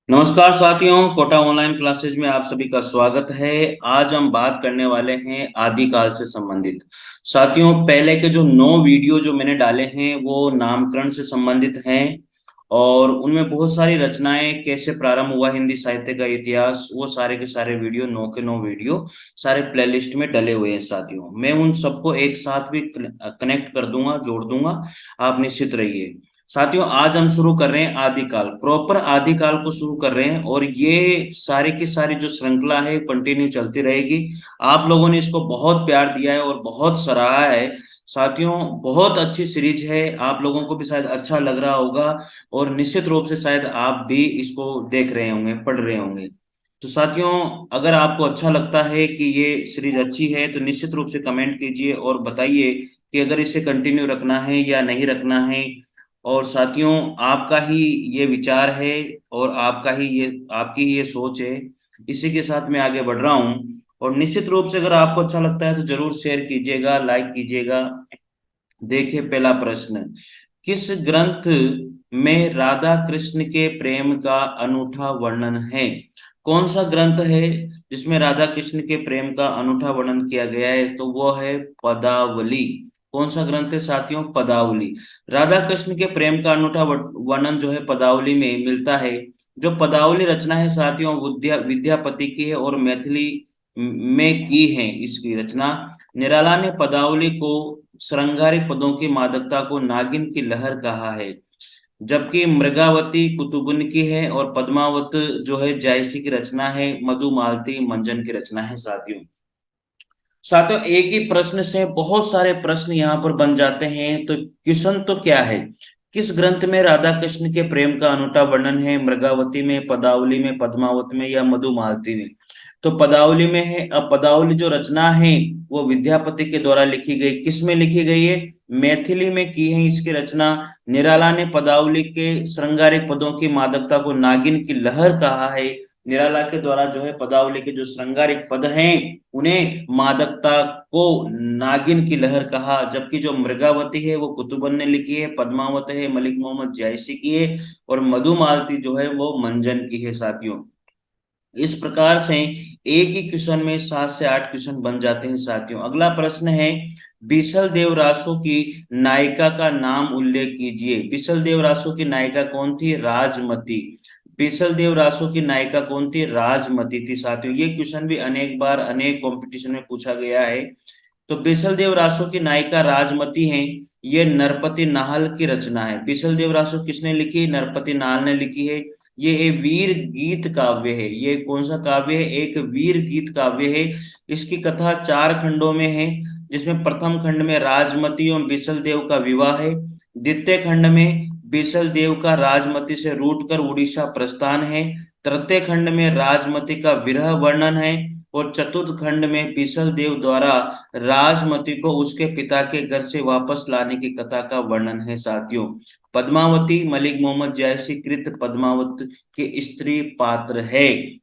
नमस्कार साथियों, Kota online classes में आप सभी का स्वागत है। आज हम बात करने वाले हैं आदिकाल से संबंधित। साथियों, पहले के जो 9 वीडियो जो मैंने डाले हैं वो नामकरण से संबंधित हैं और उनमें बहुत सारी रचनाएं, कैसे प्रारंभ हुआ हिंदी साहित्य का इतिहास, वो सारे के सारे वीडियो 9 के 9 वीडियो सारे प्लेलिस्ट में डले हुए हैं। साथियों, मैं उन सबको एक साथ भी कनेक्ट कर दूंगा, जोड़ दूंगा, आप निश्चित रहिए। साथियों, आज हम शुरू कर रहे हैं आदिकाल, प्रॉपर आदिकाल को शुरू कर रहे हैं और ये सारी की सारी जो श्रृंखला है कंटिन्यू चलती रहेगी। आप लोगों ने इसको बहुत प्यार दिया है और बहुत सराहा है। साथियों, बहुत अच्छी सीरीज है, आप लोगों को भी शायद अच्छा लग रहा होगा और निश्चित रूप से शायद आप भी इसको देख रहे होंगे, पढ़ रहे होंगे। तो साथियों, अगर आपको अच्छा लगता है कि ये सीरीज अच्छी है तो निश्चित रूप से कमेंट कीजिए और बताइए कि अगर इसे कंटिन्यू रखना है या नहीं रखना है। और साथियों, आपका ही ये विचार है और आपकी ही ये सोच है। इसी के साथ मैं आगे बढ़ रहा हूँ और निश्चित रूप से अगर आपको अच्छा लगता है तो जरूर शेयर कीजिएगा, लाइक कीजिएगा। देखिए, पहला प्रश्न, किस ग्रंथ में राधा कृष्ण के प्रेम का अनूठा वर्णन है? कौन सा ग्रंथ है जिसमें राधा कृष्ण के प्रेम का अनूठा वर्णन किया गया है? तो वो है पदावली। कौन सा ग्रंथ है साथियों? पदावली। राधा कृष्ण के प्रेम का अनूठा वर्णन जो है पदावली में मिलता है। जो पदावली रचना है साथियों, विद्यापति की है और मैथिली में की है इसकी रचना। निराला ने पदावली को श्रृंगारिक पदों की मादकता को नागिन की लहर कहा है, जबकि मृगावती कुतुबुन की है और पद्मावत जो है जायसी की रचना है, मधुमालती मंजन की रचना है। साथियों, साथियों, एक ही प्रश्न से बहुत सारे प्रश्न यहाँ पर बन जाते हैं, तो क्वेश्चन तो क्या है? किस ग्रंथ में राधा कृष्ण के प्रेम का अनूठा वर्णन है? मृगावती में, पदावली में, पद्मावत में या मधुमालती में? तो पदावली में है। अब पदावली जो रचना है वो विद्यापति के द्वारा लिखी गई। किस में लिखी गई है? मैथिली में की है इसकी रचना। निराला ने पदावली के श्रृंगारिक पदों की मादकता को नागिन की लहर कहा है। निराला के द्वारा जो है पदावली के जो श्रृंगारिक पद हैं उन्हें मादकता को नागिन की लहर कहा, जबकि जो मृगावती है वो कुतुबन ने लिखी है, पद्मावत है मलिक मोहम्मद जायसी की है और मधुमालती जो है वो मंजन की है। साथियों, इस प्रकार से एक ही क्वेश्चन में 7 से 8 क्वेश्चन बन जाते हैं। साथियों, अगला प्रश्न है, बिसल देव रासो की नायिका का नाम उल्लेख कीजिए। बिसल देव रासो की नायिका कौन थी? राजमती। बिसल देव रासो की नायिका कौन थी? राजमती थी। साथियों, ये क्वेश्चन भी अनेक बार अनेक कंपटीशन में पूछा गया है। तो बिसल देव रासो की नायिका राजमती हैं। ये नरपति नाहल की रचना है। बिसल देव रासो किसने लिखी? नरपति नाहल ने लिखी है। ये एक वीर गीत काव्य है। ये कौन सा काव्य है? एक वीर गीत काव्य है। इसकी कथा 4 खंडों में है, जिसमें प्रथम खंड में राजमती और बिसल देव का विवाह है। द्वितीय खंड में बिसल देव का राजमती से रूठकर उड़ीसा प्रस्थान है। तृतीय खंड में राजमती का विरह वर्णन है और चतुर्थ खंड में बिसल देव द्वारा राजमती को उसके पिता के घर से वापस लाने की कथा का वर्णन है। साथियों, पद्मावती मलिक मोहम्मद जैसी कृत पद्मावत के स्त्री पात्र है।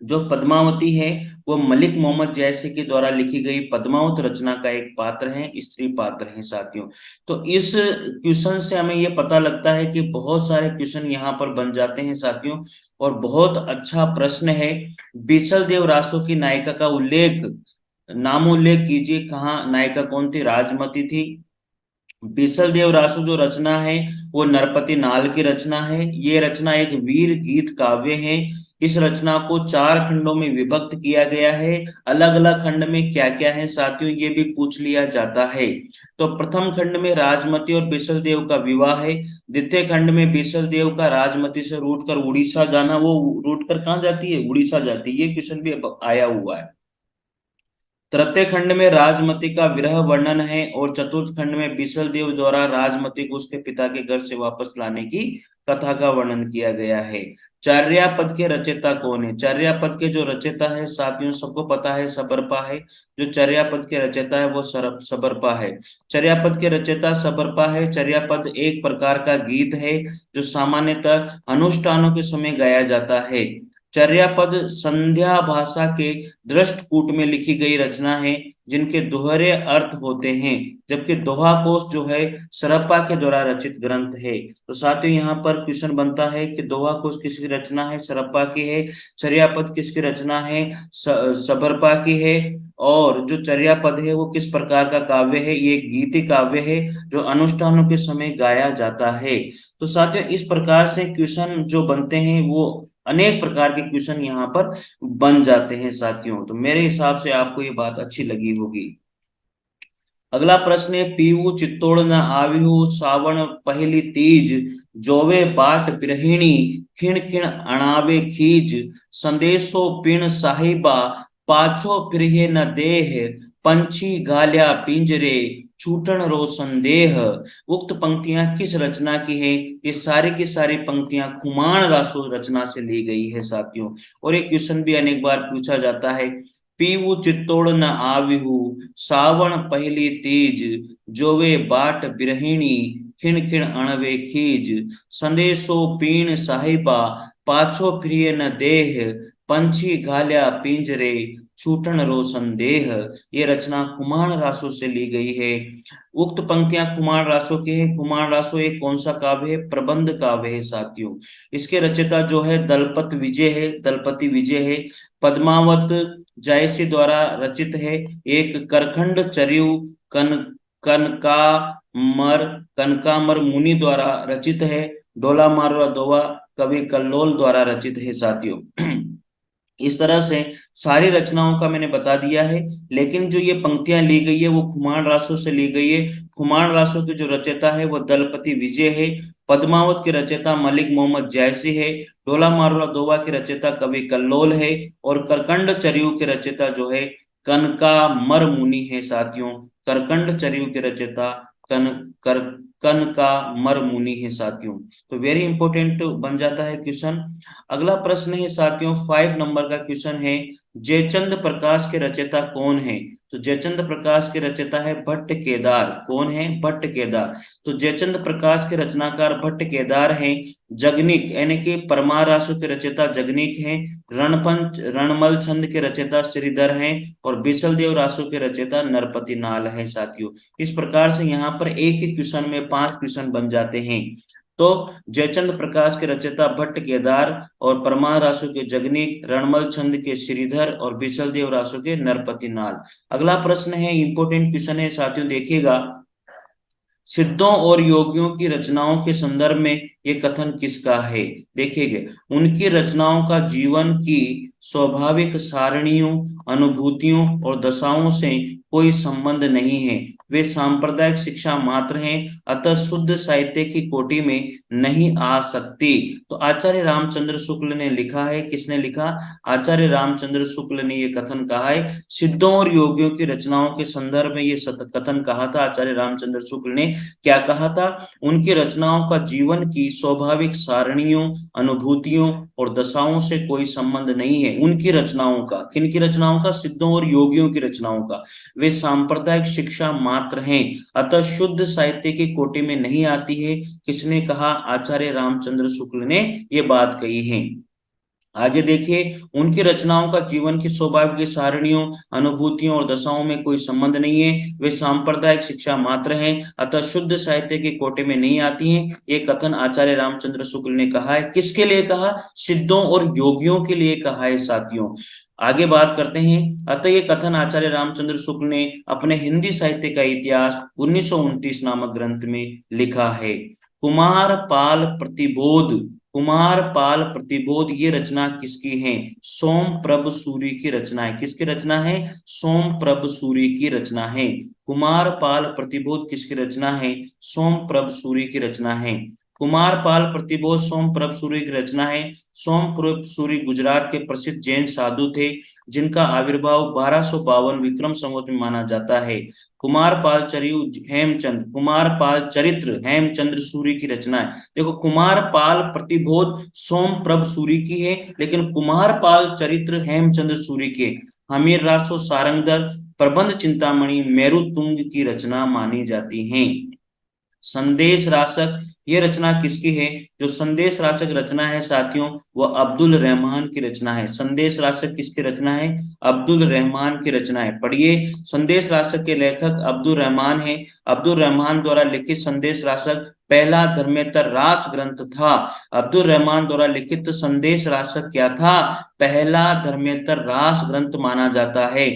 जो पद्मावती है वो मलिक मोहम्मद जैसे के द्वारा लिखी गई पद्मावत रचना का एक पात्र है, स्त्री पात्र है। साथियों, तो इस क्वेश्चन से हमें ये पता लगता है कि बहुत सारे क्वेश्चन यहाँ पर बन जाते हैं। साथियों, और बहुत अच्छा प्रश्न है। बीसल देव रासो की नायिका का उल्लेख, नामोल्लेख कीजिए। कहाँ नायिका कौन थी? राजमती थी। बीसल देव रासु जो रचना है वो नरपति नाल की रचना है। ये रचना एक वीर गीत काव्य है। इस रचना को 4 खंडों में विभक्त किया गया है। अलग अलग खंड में क्या क्या है साथियों, ये भी पूछ लिया जाता है। तो प्रथम खंड में राजमती और बीसल देव का विवाह है। द्वितीय खंड में बीसल देव का राजमती से रूट कर उड़ीसा जाना। वो रूट कर कहाँ जाती है? उड़ीसा जाती है। ये क्वेश्चन भी अब आया हुआ है। तृतीय खंड में राजमती का विरह वर्णन है और चतुर्थ खंड में बिसल देव द्वारा राजमती को उसके पिता के घर से वापस लाने की कथा का वर्णन किया गया है। चर्यापद के रचयिता कौन है? चर्यापद के जो रचयिता है साथियों, सबको पता है, सबरपा है। जो चर्यापद के रचयिता है वो सबरपा है। चर्यापद के रचयिता सबरपा है। चर्यापद एक प्रकार का गीत है जो सामान्यतः अनुष्ठानों के समय गाया जाता है। चर्यापद संध्या भाषा के दृष्टकूट में लिखी गई रचना है जिनके दोहरे अर्थ होते हैं, जबकि दोहा कोश जो है सरप्पा के द्वारा रचित ग्रंथ है। तो साथियों यहाँ पर क्वेश्चन बनता है कि दोहा कोश किसकी रचना है, सरप्पा की है। चर्यापद किसकी रचना है, सबरपा की है। और जो चर्यापद है वो किस प्रकार का काव्य है, ये एक गीति काव्य है जो अनुष्ठानों के समय गाया जाता है। तो साथियों इस प्रकार से क्वेश्चन जो बनते हैं वो अनेक प्रकार के क्वेश्चन यहाँ पर बन जाते हैं साथियों। तो मेरे हिसाब से आपको ये बात अच्छी लगी होगी। अगला प्रश्न है, पीवू चित्तौड़ न आविहु सावन पहली तीज, जोवे बाट बिरहिणी खिण खिण अणावे खीज, संदेशो पिण साहिबा पाछो फिरहे न देह, पंछी गाल्या पिंजरे छूटन रो संदेह। उक्त पंक्तियां किस रचना की है, ये सारी की सारी पंक्तियां खुमान रासो रचना से ली गई है साथियों। और एक क्वेश्चन भी अनेक बार पूछा जाता है, पीवू चित्तौड़ न आविहु सावन पहली तीज, जोवे बाट बिरहिणी खिण खिण अणवे खीज, संदेशो पीण साहिबा पाछो प्रिय न देह, पंछी घाल्या पिंजरे छूटन रो संदेह। ये रचना कुमार रासो से ली गई है। उक्त पंक्तियां कुमार रासो की है। कुमार रासो एक कौन सा काव्य है, प्रबंध काव्य है साथियों। इसके रचयिता जो है दलपत विजय है, दलपति विजय है। पद्मावत जायसी द्वारा रचित है। एक करखंड चरियु कन कनकामर कनकामर मुनि द्वारा रचित है। डोला मारवा दोवा कवि कल्लोल द्वारा रचित है साथियों। इस तरह से सारी रचनाओं का मैंने बता दिया है, लेकिन जो ये पंक्तियां ली गई है वो खुमान रासो से ली गई है। खुमान रासो के जो रचयिता है वो दलपति विजय है। पद्मावत के रचयिता मलिक मोहम्मद जैसी है। डोला मारुला दोवा के रचयिता कवि कल्लोल है। और करकंड चरियू के रचयिता जो है कनकामर मुनि है साथियों। करकंड चरियू के रचयिता कन कर कन का मर मुनि है साथियों। तो वेरी इंपॉर्टेंट बन जाता है क्वेश्चन। अगला प्रश्न है साथियों 5 नंबर का क्वेश्चन है, जयचंद प्रकाश के रचयिता कौन है। तो जयचंद प्रकाश के रचयिता है भट्ट केदार। कौन है, भट्ट केदार। तो जयचंद प्रकाश के रचनाकार भट्ट केदार हैं। जगनिक यानी कि परमार रासु के रचयिता जगनिक हैं। रणपंच रणमल छंद के रचयिता श्रीधर हैं। और बिसल देव रासु के रचयिता नरपति नाल है साथियों। इस प्रकार से यहाँ पर एक ही क्वेश्चन में 5 क्वेश्चन बन जाते हैं। तो जयचंद प्रकाश के रचयिता भट्ट केदार, और परमार रासु के जगनिक, रणमल छंद के श्रीधर, और बिसल देव रासु के नरपति नाल। अगला प्रश्न है, इंपोर्टेंट क्वेश्चन है साथियों, देखिएगा। सिद्धों और योगियों की रचनाओं के संदर्भ में ये कथन किसका है। देखिएगा, उनकी रचनाओं का जीवन की स्वाभाविक सारणियों, अनुभूतियों और दशाओं से कोई संबंध नहीं है। वे सांप्रदायिक शिक्षा मात्र हैं, अतः शुद्ध साहित्य की कोटि में नहीं आ सकती। तो आचार्य रामचंद्र शुक्ल ने लिखा है, किसने लिखा, आचार्य रामचंद्र शुक्ल ने ये कथन कहा है। सिद्धों और योगियों की रचनाओं के संदर्भ में ये कथन कहा था आचार्य रामचंद्र शुक्ल ने। क्या कहा था, उनकी रचनाओं का जीवन की स्वाभाविक सारणियों, अनुभूतियों और दशाओं से कोई संबंध नहीं है। उनकी रचनाओं का, किनकी रचनाओं का, सिद्धों और योगियों की रचनाओं का। वे सांप्रदायिक शिक्षा मात्र हैं, अतः शुद्ध साहित्य की कोटि में नहीं आती है। किसने कहा, आचार्य रामचंद्र शुक्ल ने ये बात कही है। आगे देखिए, उनकी रचनाओं का जीवन की स्वाभाविक सारणियों, अनुभूतियों और दशाओं में कोई संबंध नहीं है। वे सांप्रदायिक शिक्षा मात्र हैं, अतः शुद्ध साहित्य के कोटे में नहीं आती हैं। ये कथन आचार्य रामचंद्र शुक्ल ने कहा है। किसके लिए कहा, सिद्धों और योगियों के लिए कहा है साथियों। आगे बात करते हैं। अतः ये कथन आचार्य रामचंद्र शुक्ल ने अपने हिंदी साहित्य का इतिहास 1929 नामक ग्रंथ में लिखा है। कुमार पाल प्रतिबोध, कुमार पाल प्रतिबोध ये रचना किसकी है, सोम प्रभ सूरी की रचना है। किसकी रचना है, सोम प्रभ सूरी की रचना है। कुमार पाल प्रतिबोध किसकी रचना है, सोम प्रभ सूरी की रचना है। कुमार पाल प्रतिबोध सोम प्रभ सूरी की रचना है। सोम प्रभ सूरी गुजरात के प्रसिद्ध जैन साधु थे, जिनका आविर्भाव 1252 विक्रम संवत में माना जाता है। कुमार पाल चरियु हेमचंद, कुमार पाल चरित्र हेमचंद्र सूरी की रचना है। देखो, कुमार पाल प्रतिबोध सोम प्रभ सूरी की है, लेकिन कुमार पाल चरित्र हेमचंद्र सूरी के हमीर रासो सारंगधर प्रबंध चिंतामणि मेरु तुंग की रचना मानी जाती है। संदेश रासक, ये रचना किसकी है? जो संदेश रासक रचना है साथियों, वो अब्दुल रहमान की रचना है। संदेश रासक किसकी रचना है? अब्दुल रहमान की रचना है। पढ़िए, संदेश रासक के लेखक अब्दुल रहमान है। अब्दुल रहमान द्वारा लिखित संदेश रासक पहला धर्मेतर रास ग्रंथ था। अब्दुल रहमान द्वारा लिखित संदेश रासक क्या था? पहला धर्मेतर रास ग्रंथ माना जाता है।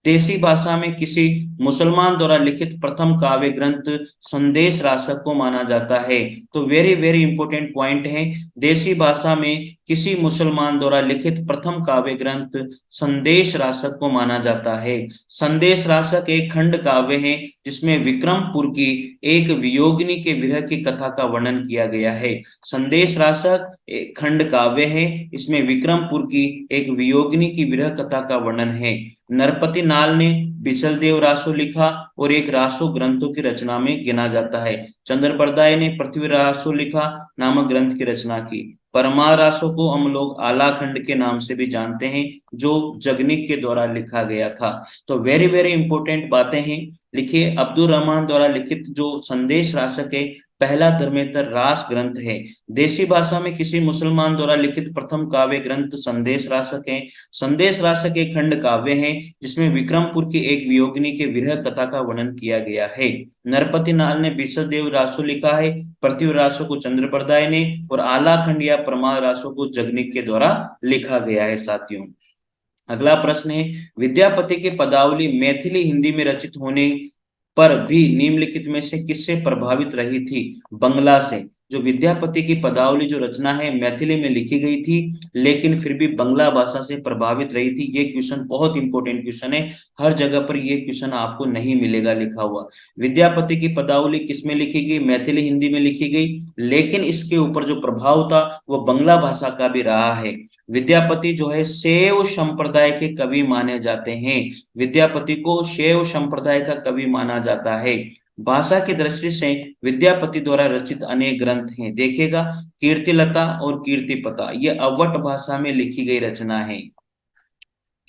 देसी भाषा में किसी मुसलमान द्वारा लिखित प्रथम काव्य ग्रंथ संदेश रासक को माना जाता है। तो वेरी वेरी इंपॉर्टेंट पॉइंट है, देसी भाषा में किसी मुसलमान द्वारा लिखित प्रथम काव्य ग्रंथ संदेश रासक को माना जाता है। संदेश रासक एक खंड काव्य है जिसमें विक्रमपुर की एक वियोगिनी के विरह की कथा का वर्णन किया गया है। संदेश रासक एक खंड काव्य है, इसमें विक्रमपुर की एक वियोगिनी की विरह कथा का वर्णन है। नरपति नाल ने बिसल देव रासो लिखा और एक रासो ग्रंथों की रचना में गिना जाता है। चंद्र बरदाई ने पृथ्वी रासो लिखा नामक ग्रंथ की रचना की। परमार रासो को हम लोग आला खंड के नाम से भी जानते हैं, जो जगनिक के द्वारा लिखा गया था। तो वेरी वेरी इंपॉर्टेंट बातें हैं। लिखिए, अब्दुल रहमान द्वारा लिखित जो संदेश रासक है पहला धर्मेतर रास ग्रंथ है। देसी भाषा में किसी मुसलमान द्वारा लिखित प्रथम काव्य ग्रंथ संदेश रासक है। संदेश रासक एक खंड काव्य है जिसमें विक्रमपुर की एक वियोगिनी के विरह कथा का वर्णन किया गया है। नरपति नाल ने बिसल देव रासो लिखा है, पृथ्वी रासो को चंद्र बरदाई ने, और आला खंड या परमार रासो को जगनिक के द्वारा लिखा गया है साथियों। अगला प्रश्न है, विद्यापति की पदावली मैथिली हिंदी में रचित होने पर भी निम्नलिखित में से किससे प्रभावित रही थी? बंगला से। जो विद्यापति की पदावली जो रचना है मैथिली में लिखी गई थी, लेकिन फिर भी बंगला भाषा से प्रभावित रही थी। ये क्वेश्चन बहुत इंपॉर्टेंट क्वेश्चन है, हर जगह पर ये क्वेश्चन आपको नहीं मिलेगा लिखा हुआ। विद्यापति की पदावली किसमें लिखी गई? मैथिली हिंदी में लिखी गई, लेकिन इसके ऊपर जो प्रभाव था वो बंगला भाषा का भी रहा है। विद्यापति जो है शैव संप्रदाय के कवि माने जाते हैं। विद्यापति को शैव संप्रदाय का कवि माना जाता है। भाषा की दृष्टि से विद्यापति द्वारा रचित अनेक ग्रंथ हैं। देखिएगा, कीर्तिलता और कीर्तिपता ये अवध भाषा में लिखी गई रचना है।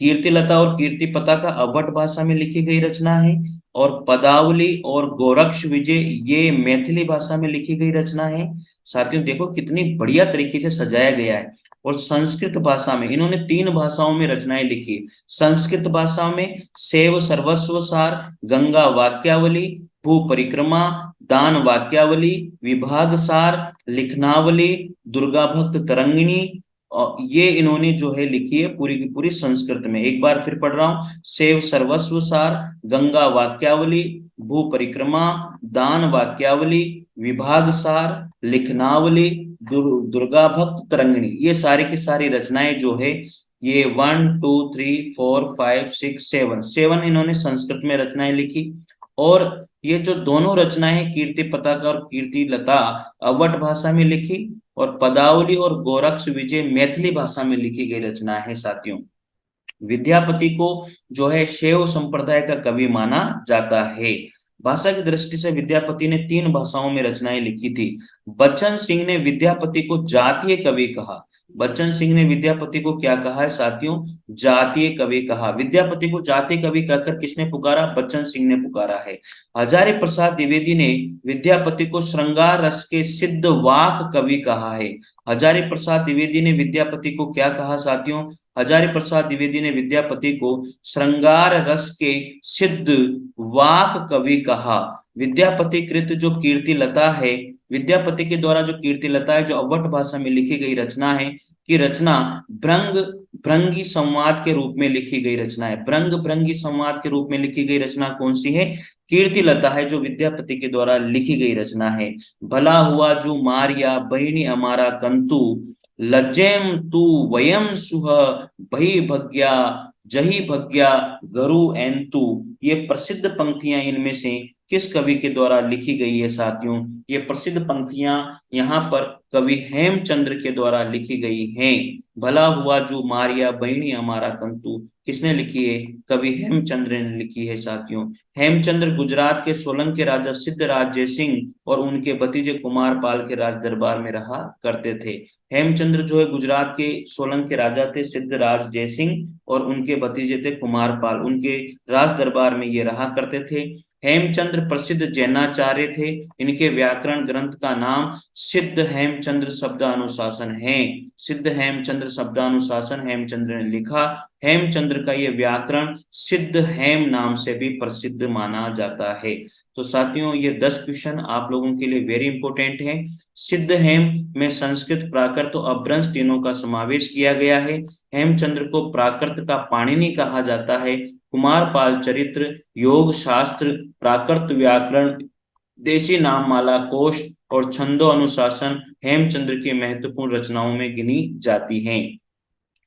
कीर्तिलता और कीर्तिपता का अवध भाषा में लिखी गई रचना है, और पदावली और गोरक्ष विजय ये मैथिली भाषा में लिखी गई रचना है। साथियों देखो कितनी बढ़िया तरीके से सजाया गया है। और संस्कृत भाषा में इन्होंने 3 भाषाओं में रचनाएं लिखी। संस्कृत भाषा में शैव सर्वस्व सार, गंगा वाक्यावली, भू परिक्रमा, दान वाक्यावली, विभाग सार, लिखनावली, दुर्गा भक्त तरंगिणी, और ये इन्होंने जो है लिखी है पूरी की पूरी संस्कृत में। एक बार फिर पढ़ रहा हूं, शैव सर्वस्व सार, गंगा वाक्यावली, भू परिक्रमा, दान वाक्यावली, विभाग सार, लिखनावली, दुर्गा भक्त तरंगिणी, ये सारी की सारी रचनाएं जो है ये 1 2 3 4 5 6 7 इन्होंने संस्कृत में रचनाएं लिखी। और ये जो दोनों रचनाएं कीर्ति पताका और कीर्ति लता अवध भाषा में लिखी, और पदावली और गोरक्ष विजय मैथिली भाषा में लिखी गई रचना है साथियों। विद्यापति को जो है शैव संप्रदाय का कवि माना जाता है। भाषा की दृष्टि से विद्यापति ने 3 भाषाओं में रचनाएं लिखी थी। बच्चन सिंह ने विद्यापति को जातीय कवि कहा। बच्चन सिंह ने विद्यापति को क्या कहा है साथियों? जातीय कवि कहा। विद्यापति को जातीय कवि कहकर किसने पुकारा? बच्चन सिंह ने पुकारा है। हजारी प्रसाद द्विवेदी ने विद्यापति को श्रृंगार रस के सिद्ध वाक कवि कहा है। हजारी प्रसाद द्विवेदी ने विद्यापति को क्या कहा साथियों? हजारी प्रसाद द्विवेदी ने विद्यापति को श्रृंगार रस के सिद्ध वाक कवि कहा। विद्यापति कृत जो कीर्ति लता है, विद्यापति के द्वारा जो कीर्ति लता है जो अवध भाषा में लिखी गई रचना है, की रचना भृंग भृंगी संवाद के रूप में लिखी गई रचना है। भृंग भृंगी संवाद के रूप में लिखी गई रचना कौन सी है? कीर्ति लता है, जो विद्यापति के द्वारा लिखी गई रचना है। भला हुआ जो मारिया बहिनी अमारा कंतु, लज्जेम तू वयम सुह भई भग्या जही भग्या गरु एंतु, ये प्रसिद्ध पंक्तियां इनमें से किस कवि के द्वारा लिखी गई है साथियों? ये प्रसिद्ध पंक्तियां यहाँ पर कवि हेमचंद्र के द्वारा लिखी गई हैं। भला हुआ जो मारिया बहिनी हमारा कंतु किसने लिखी है? कवि हेमचंद्र ने लिखी है साथियों। हेमचंद्र गुजरात के सोलंकी के राजा सिद्धराज जयसिंह और उनके भतीजे कुमार पाल के राज दरबार में रहा करते थे। हेमचंद्र जो है गुजरात के सोलंकी के राजा थे सिद्धराज जयसिंह, और उनके भतीजे थे कुमार पाल, उनके राज दरबार में ये रहा करते थे। हेमचंद्र प्रसिद्ध जैनाचार्य थे। इनके व्याकरण ग्रंथ का नाम सिद्ध हेमचंद्र शब्दानुशासन है। सिद्ध हेमचंद्र शब्दानुशासन हेमचंद्र ने लिखा। हेमचंद्र का ये व्याकरण सिद्ध हेम नाम से भी प्रसिद्ध माना जाता है। तो साथियों, ये 10 क्वेश्चन आप लोगों के लिए वेरी इंपॉर्टेंट है। सिद्ध हेम में संस्कृत, प्राकृत और अपभ्रंश तीनों का समावेश किया गया है। हेमचंद्र को प्राकृत का पाणिनि कहा जाता है। कुमारपाल चरित्र, योग शास्त्र, प्राकृत व्याकरण, देशी नाममाला कोश और छंदो अनुशासन हेमचंद्र की महत्वपूर्ण रचनाओं में गिनी जाती हैं।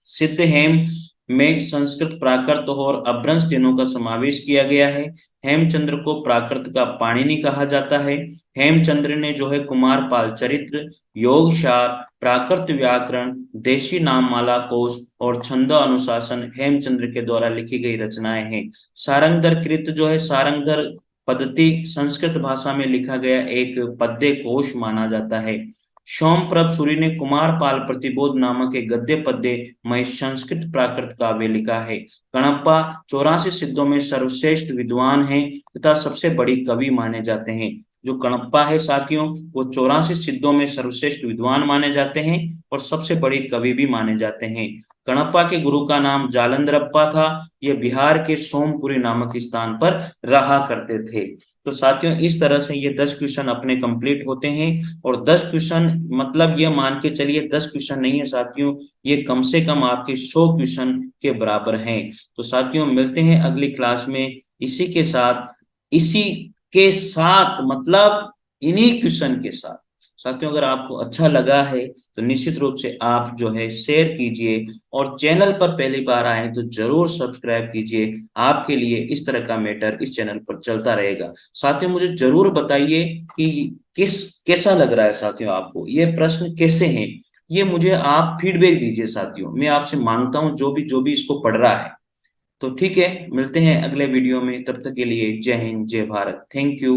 सिद्ध हेम में संस्कृत, प्राकृत और अपभ्रंश तीनों का समावेश किया गया है। हेमचंद्र को प्राकृत का पाणिनि कहा जाता है। हेमचंद्र ने जो है कुमारपाल चरित्र, योगसार, प्राकृत व्याकरण, देशी नाममाला कोश और छंद अनुशासन हेमचंद्र के द्वारा लिखी गई रचनाएं हैं। सारंगधर कृत जो है, सारंगधर पद्धति संस्कृत भाषा में लिखा गया एक पद्य कोश माना जाता है। सोमप्रभ सूरि ने कुमारपाल प्रतिबोध नामक एक गद्य पद्य में संस्कृत प्राकृत काव्य लिखा है। कणप्पा 84 सिद्धों में सर्वश्रेष्ठ विद्वान हैं तथा सबसे बड़ी कवि माने जाते हैं। जो कणप्पा है साथियों, वो 84 सिद्धों में सर्वश्रेष्ठ विद्वान माने जाते हैं और सबसे बड़ी कवि भी माने जाते हैं। कणप्पा के गुरु का नाम जालंधरप्पा था। ये बिहार के सोमपुरी नामक स्थान पर रहा करते थे। तो साथियों, इस तरह से ये 10 क्वेश्चन अपने कंप्लीट होते हैं। और 10 क्वेश्चन मतलब ये मान के चलिए 10 क्वेश्चन नहीं है साथियों, ये कम से कम आपके 100 क्वेश्चन के बराबर हैं। तो साथियों, मिलते हैं अगली क्लास में इसी के साथ मतलब इन्हीं क्वेश्चन के साथ। साथियों, अगर आपको अच्छा लगा है तो निश्चित रूप से आप जो है शेयर कीजिए और चैनल पर पहली बार आए तो जरूर सब्सक्राइब कीजिए। आपके लिए इस तरह का मैटर इस चैनल पर चलता रहेगा। साथियों, मुझे जरूर बताइए कि कैसा लग रहा है साथियों, आपको ये प्रश्न कैसे हैं, ये मुझे आप फीडबैक दीजिए साथियों। मैं आपसे मांगता हूं जो भी इसको पढ़ रहा है। तो ठीक है, मिलते हैं अगले वीडियो में। तब तक के लिए जय हिंद, जय भारत, थैंक यू।